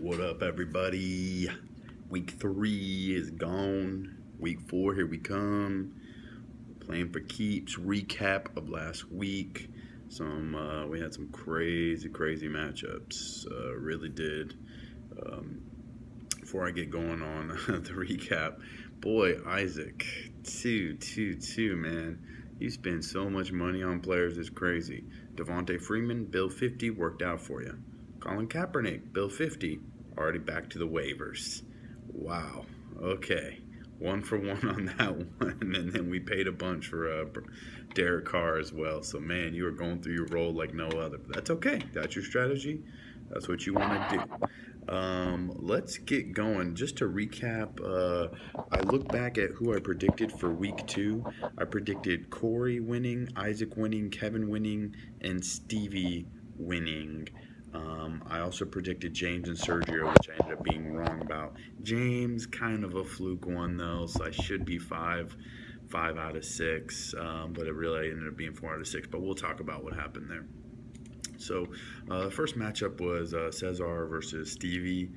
What up, everybody? Week 3 is gone. Week 4, here we come. Playing for keeps. Recap of last week. We had some crazy matchups. Really did. Before I get going on the recap, boy, Isaac, 2 man. You spend so much money on players, it's crazy. Devontae Freeman, bill 50, worked out for you. Colin Kaepernick, bill 50, already back to the waivers. Wow. Okay. 1 for 1 on that one. And then we paid a bunch for Derek Carr as well. So, man, you are going through your role like no other. But that's okay. That's your strategy. That's what you want to do. Let's get going. Just to recap, I look back at who I predicted for week 2. I predicted Corey winning, Isaac winning, Kevin winning, and Stevie winning. I also predicted James and Sergio, which I ended up being wrong about. James, kind of a fluke one, though, so I should be 5 out of 6, but it really ended up being 4 out of 6, but we'll talk about what happened there. So, the first matchup was Cesar versus Stevie.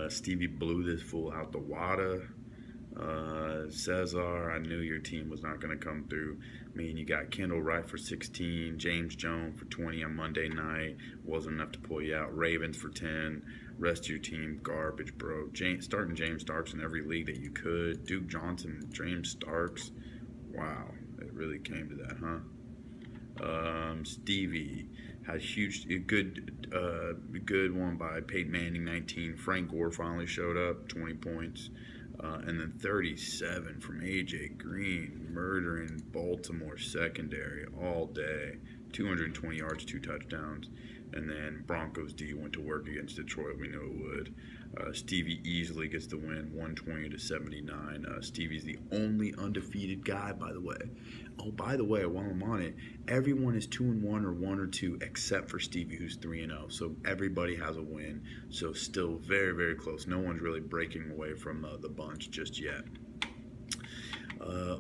Stevie blew this fool out the water. Cesar, I knew your team was not going to come through. I mean, you got Kendall Wright for 16, James Jones for 20 on Monday night. Wasn't enough to pull you out. Ravens for 10. Rest of your team, garbage, bro. Starting James Starks in every league that you could. Duke Johnson, James Starks. Wow, it really came to that, huh? Stevie had good one by Peyton Manning, 19. Frank Gore finally showed up, 20 points. And then 37 from A.J. Green, murdering Baltimore secondary all day. 220 yards, 2 touchdowns. And then Broncos D went to work against Detroit. We knew it would. Stevie easily gets the win, 120-79. Stevie's the only undefeated guy, by the way. Oh, by the way, while I'm on it, everyone is 2-1 or 1 or 2 except for Stevie, who's 3-0. So everybody has a win. So still very close. No one's really breaking away from the bunch just yet.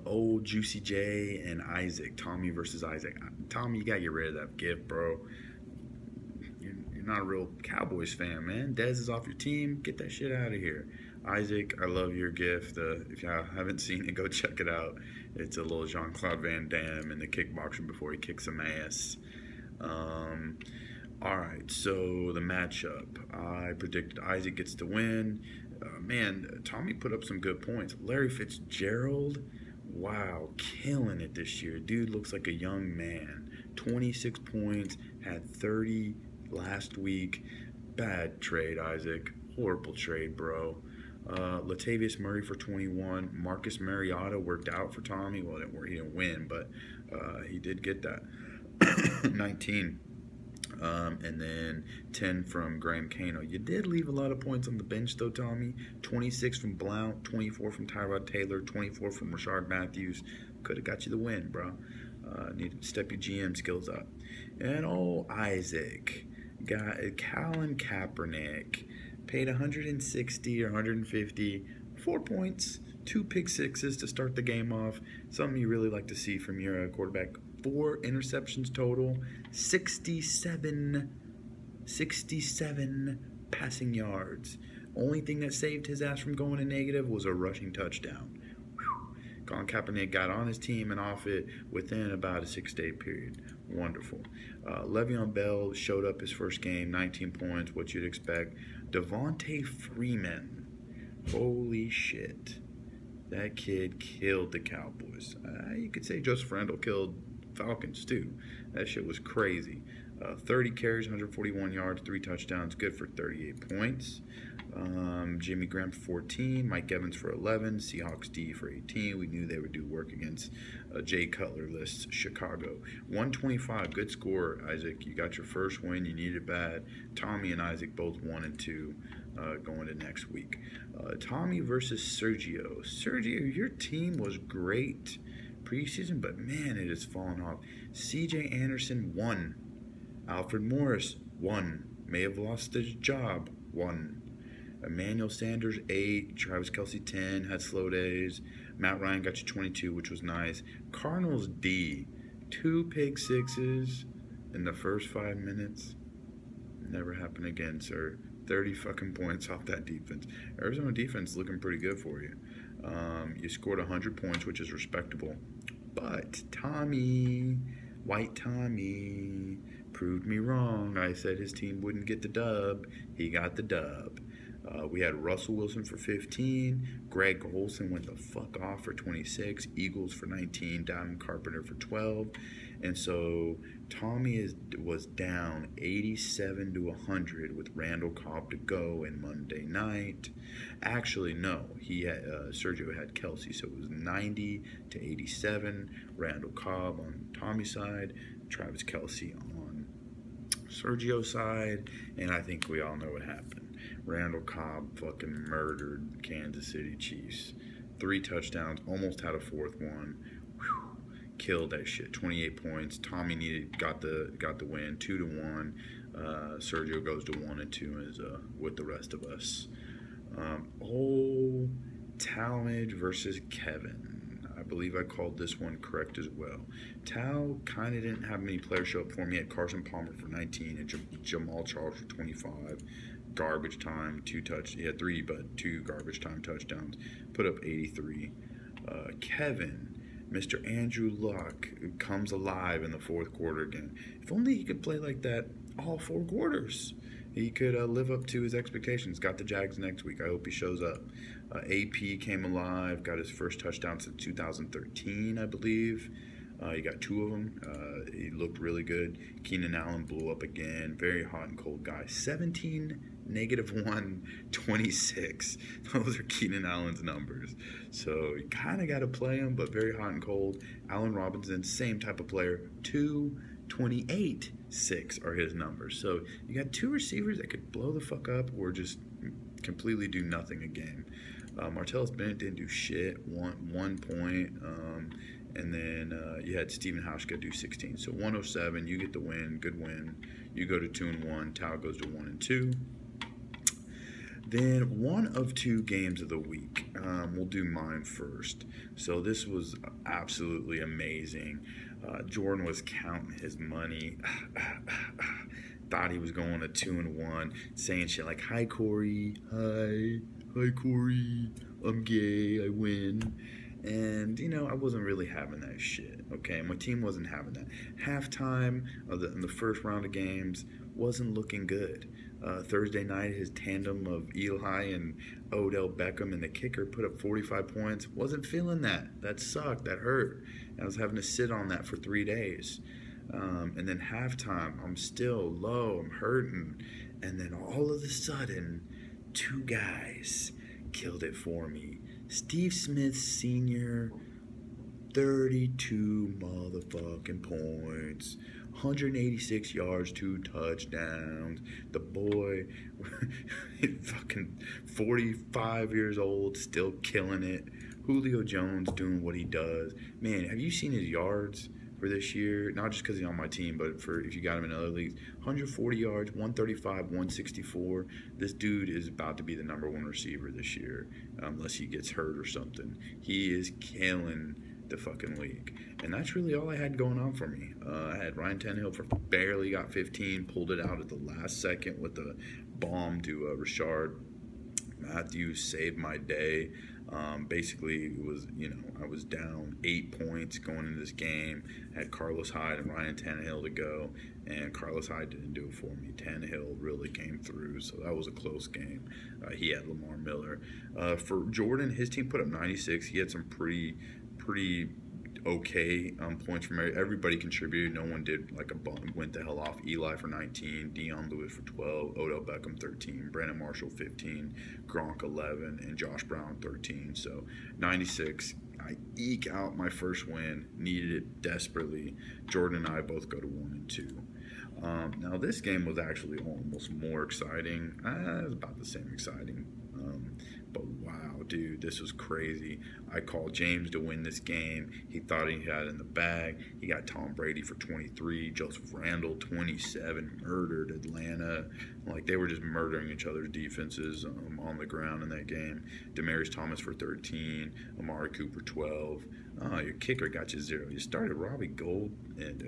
Old Juicy J and Isaac. Tommy versus Isaac. Tommy, you gotta get rid of that gift, bro. You're not a real Cowboys fan, man. Dez is off your team. Get that shit out of here. Isaac, I love your gift. If you haven't seen it, go check it out. It's a little Jean-Claude Van Damme in the kickboxing before he kicks some ass. Alright, so the matchup. I predicted Isaac gets the win. Man, Tommy put up some good points. Larry Fitzgerald, wow, killing it this year. Dude looks like a young man. 26 points, had 30 last week. Bad trade, Isaac. Horrible trade, bro. Latavius Murray for 21. Marcus Mariota worked out for Tommy. Well, he didn't win, but he did get that. 19. And then 10 from Graham Kano. You did leave a lot of points on the bench, though, Tommy. 26 from Blount, 24 from Tyrod Taylor, 24 from Rashard Matthews. Could have got you the win, bro. Need to step your GM skills up. And Isaac got Colin Kaepernick. Paid 160 or 150, 4 points, 2 pick sixes to start the game off. Something you really like to see from your quarterback. 4 interceptions total, 67 passing yards. Only thing that saved his ass from going to negative was a rushing touchdown. Whew. Colin Kaepernick got on his team and off it within about a 6-day period. Wonderful. Le'Veon Bell showed up his first game, 19 points, what you'd expect. Devontae Freeman, holy shit. That kid killed the Cowboys. You could say Joseph Randle killed Falcons too. That shit was crazy. 30 carries, 141 yards, 3 touchdowns, good for 38 points. Jimmy Graham for 14, Mike Evans for 11, Seahawks D for 18. We knew they would do work against Jay Cutler-less Chicago. 125, good score, Isaac. You got your first win. You needed it bad. Tommy and Isaac both 1 and 2 going to next week. Tommy versus Sergio. Sergio, your team was great preseason, but man, it has fallen off. CJ Anderson, 1. Alfred Morris, 1. May have lost his job, 1. Emmanuel Sanders, 8. Travis Kelce, 10. Had slow days. Matt Ryan got you 22, which was nice. Cardinals D, 2 pick sixes in the first 5 minutes. Never happen again, sir. 30 fucking points off that defense. Arizona defense looking pretty good for you. You scored 100 points, which is respectable. But Tommy, White Tommy, proved me wrong. I said his team wouldn't get the dub. He got the dub. We had Russell Wilson for 15. Greg Olsen went the fuck off for 26. Eagles for 19. Don Carpenter for 12. And so Tommy was down 87 to 100 with Randall Cobb to go in Monday night. Actually, no. He had Sergio had Kelsey, so it was 90 to 87. Randall Cobb on Tommy's side. Travis Kelsey on Sergio's side. And I think we all know what happened. Randall Cobb fucking murdered Kansas City Chiefs. 3 touchdowns, almost had a 4th one. Whew, killed that shit. 28 points. Tommy got the win, 2-1. Sergio goes to 1-2 as with the rest of us. Talmadge versus Kevin. I believe I called this one correct as well. Tal kind of didn't have many players show up for me. At Carson Palmer for 19 and Jamal Charles for 25. Garbage time, 2 he had 3, but 2 garbage time touchdowns. Put up 83. Kevin, Mr. Andrew Luck, comes alive in the 4th quarter again. If only he could play like that all 4 quarters. He could live up to his expectations. Got the Jags next week. I hope he shows up. AP came alive, got his first touchdown since 2013, I believe. He got 2 of them. He looked really good. Keenan Allen blew up again. Very hot and cold guy. 17, -1, 26. Those are Keenan Allen's numbers. So you kind of got to play him, but very hot and cold. Allen Robinson, same type of player. 2, 28, 6 are his numbers. So you got 2 receivers that could blow the fuck up or just completely do nothing a game. Martellus Bennett didn't do shit. One point. And then you had Stephen Hauschka do 16. So 107, you get the win. Good win. You go to 2-1. Tao goes to 1-2. Then one of 2 games of the week. We'll do mine first. So this was absolutely amazing. Jordan was counting his money. Thought he was going to 2-1, saying shit like, "Hi Corey, hi Corey, I'm gay, I win." And, you know, I wasn't really having that shit, okay? My team wasn't having that. Halftime in the first round of games wasn't looking good. Thursday night, his tandem of Eli and Odell Beckham and the kicker put up 45 points. Wasn't feeling that. That sucked. That hurt. I was having to sit on that for 3 days. And then halftime, I'm still low. I'm hurting. And then all of a sudden, 2 guys killed it for me. Steve Smith Sr., 32 motherfucking points, 186 yards, 2 touchdowns. The boy, fucking 45 years old, still killing it. Julio Jones doing what he does. Man, have you seen his yards for this year? Not just because he's on my team, but for if you got him in other leagues. 140 yards, 135, 164. This dude is about to be the #1 receiver this year, unless he gets hurt or something. He is killing the fucking league. And that's really all I had going on for me. I had Ryan Tannehill barely got 15, pulled it out at the last second with a bomb to Rashard. Matthews saved my day. Basically, it was, I was down 8 points going into this game. I had Carlos Hyde and Ryan Tannehill to go, and Carlos Hyde didn't do it for me. Tannehill really came through, so that was a close game. He had Lamar Miller. For Jordan, his team put up 96. He had some pretty okay points from everybody contributed. No one did like a bump, went the hell off. Eli for 19, Deion Lewis for 12, Odell Beckham 13, Brandon Marshall 15, Gronk 11, and Josh Brown 13. So 96. I eke out my first win. Needed it desperately. Jordan and I both go to 1-2. Now this game was actually almost more exciting. It was about the same exciting. But wow, dude, this was crazy. I called James to win this game. He thought he had it in the bag. He got Tom Brady for 23, Joseph Randle 27, murdered Atlanta. Like, they were just murdering each other's defenses on the ground in that game. Demaryius Thomas for 13, Amari Cooper 12. Oh, your kicker got you 0. You started Robbie Gould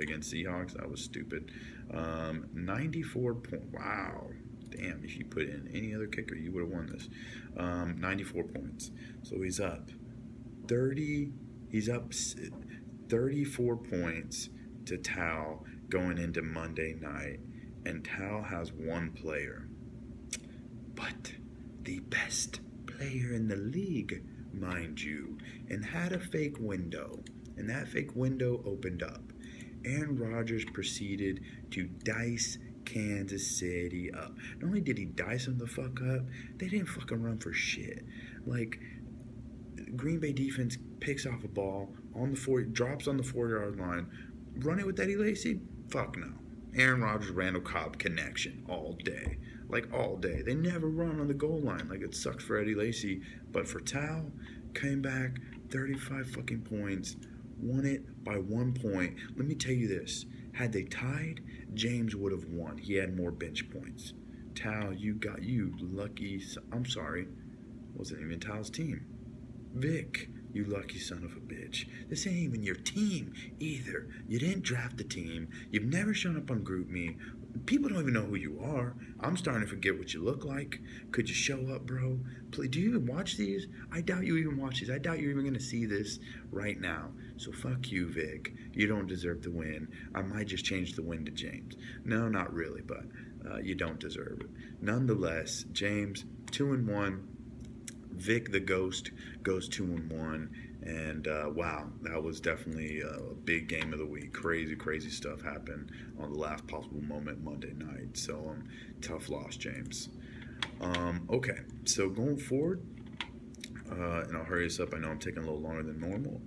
against Seahawks. That was stupid. 94 points. Wow. Damn, if you put in any other kicker, you would have won this. 94 points. So he's up 30. He's up 34 points to Tal going into Monday night. And Tal has one player. But the best player in the league, mind you, and had a fake window. And that fake window opened up. Aaron Rodgers proceeded to dice Kansas City up. Not only did he dice them the fuck up, they didn't fucking run for shit. Like, Green Bay defense picks off a ball on the 4, drops on the 4-yard line. Run it with Eddie Lacy? Fuck no. Aaron Rodgers, Randall Cobb connection all day. Like, all day. They never run on the goal line. Like, it sucks for Eddie Lacy. But for Tal, came back, 35 fucking points, won it by 1 point. Let me tell you this. Had they tied, James would have won. He had more bench points. Tal, you lucky. I'm sorry. Wasn't even Tal's team. Vic, you lucky son of a bitch. This ain't even your team either. You didn't draft the team. You've never shown up on GroupMe. People don't even know who you are. I'm starting to forget what you look like. Could you show up, bro? Please, do you even watch these? I doubt you even watch these. I doubt you're even going to see this right now. So fuck you, Vic. You don't deserve the win. I might just change the win to James. No, not really, but you don't deserve it. Nonetheless, James, 2-1. Vic the Ghost goes 2-1. And wow, that was definitely a big game of the week. Crazy stuff happened on the last possible moment Monday night. So tough loss, James. Okay, so going forward, and I'll hurry this up. I know I'm taking a little longer than normal.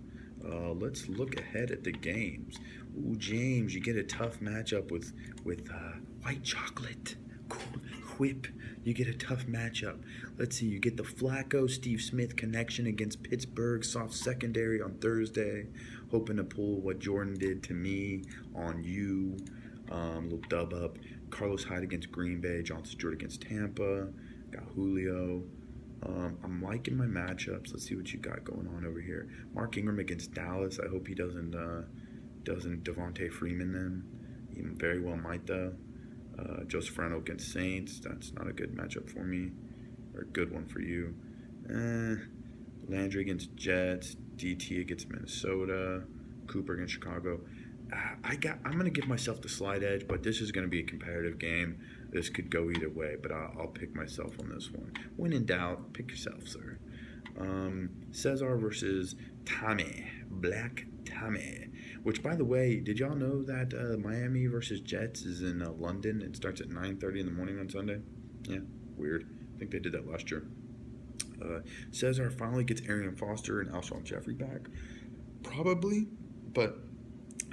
Let's look ahead at the games. Ooh, James, you get a tough matchup with White Chocolate. Whip. You get a tough matchup. Let's see, you get the Flacco Steve Smith connection against Pittsburgh, soft secondary on Thursday, hoping to pull what Jordan did to me on you. Little dub up. Carlos Hyde against Green Bay, Johnson Stewart against Tampa, got Julio. I'm liking my matchups. Let's see what you got going on over here. Mark Ingram against Dallas. I hope he doesn't Devontae Freeman them. He very well might though. Joseph Randle against Saints. That's not a good matchup for me, or a good one for you. Landry against Jets. DT against Minnesota. Cooper against Chicago. I'm gonna give myself the slight edge, but this is gonna be a competitive game. This could go either way, but I'll pick myself on this one. When in doubt, pick yourself, sir. Cesar versus Tommy. Black Tommy. Which, by the way, did y'all know that Miami versus Jets is in London? It starts at 9:30 in the morning on Sunday. Yeah, weird. I think they did that last year. Cesar finally gets Arian Foster and Alshon Jeffrey back. Probably, but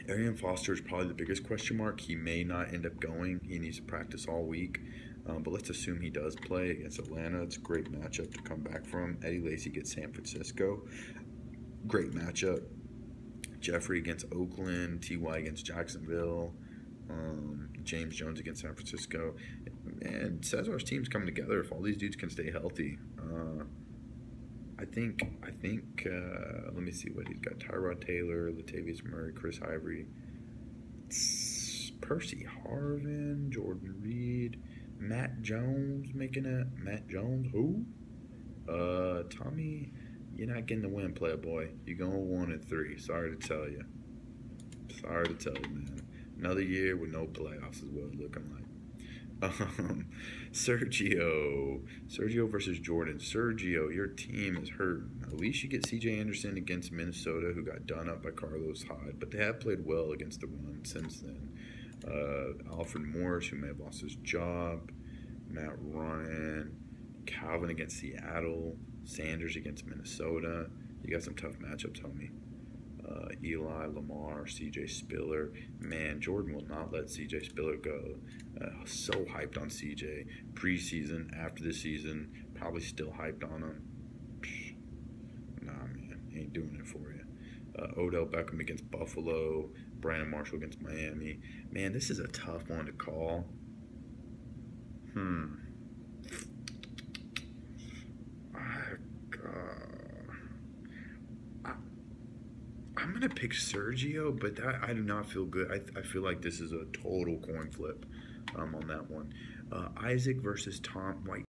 Arian Foster is probably the biggest question mark. He may not end up going. He needs to practice all week. But let's assume he does play against Atlanta. It's a great matchup to come back from. Eddie Lacy gets San Francisco. Great matchup. Jeffrey against Oakland. T.Y. against Jacksonville. James Jones against San Francisco. And Cesar's team's coming together if all these dudes can stay healthy. I think. Let me see what he's got. Tyrod Taylor, Latavius Murray, Chris Ivory, Percy Harvin, Jordan Reed, Matt Jones making it. Matt Jones, who? Tommy, you're not getting the win, playboy. You're going 1-3. Sorry to tell you. Man. Another year with no playoffs is what it's looking like. Sergio versus Jordan. Sergio, your team is hurt. At least you get C.J. Anderson against Minnesota, who got done up by Carlos Hyde, but they have played well against the run since then. Alfred Morris, who may have lost his job. Matt Ryan. Calvin against Seattle. Sanders against Minnesota. You got some tough matchups, homie. Eli, Lamar, C.J. Spiller. Man, Jordan will not let C.J. Spiller go. So hyped on C.J. Preseason, after the season, probably still hyped on him. Ain't doing it for you. Odell Beckham against Buffalo. Brandon Marshall against Miami. Man, this is a tough one to call. I'm going to pick Sergio, but I do not feel good. I feel like this is a total coin flip on that one. Isaac versus Tom White.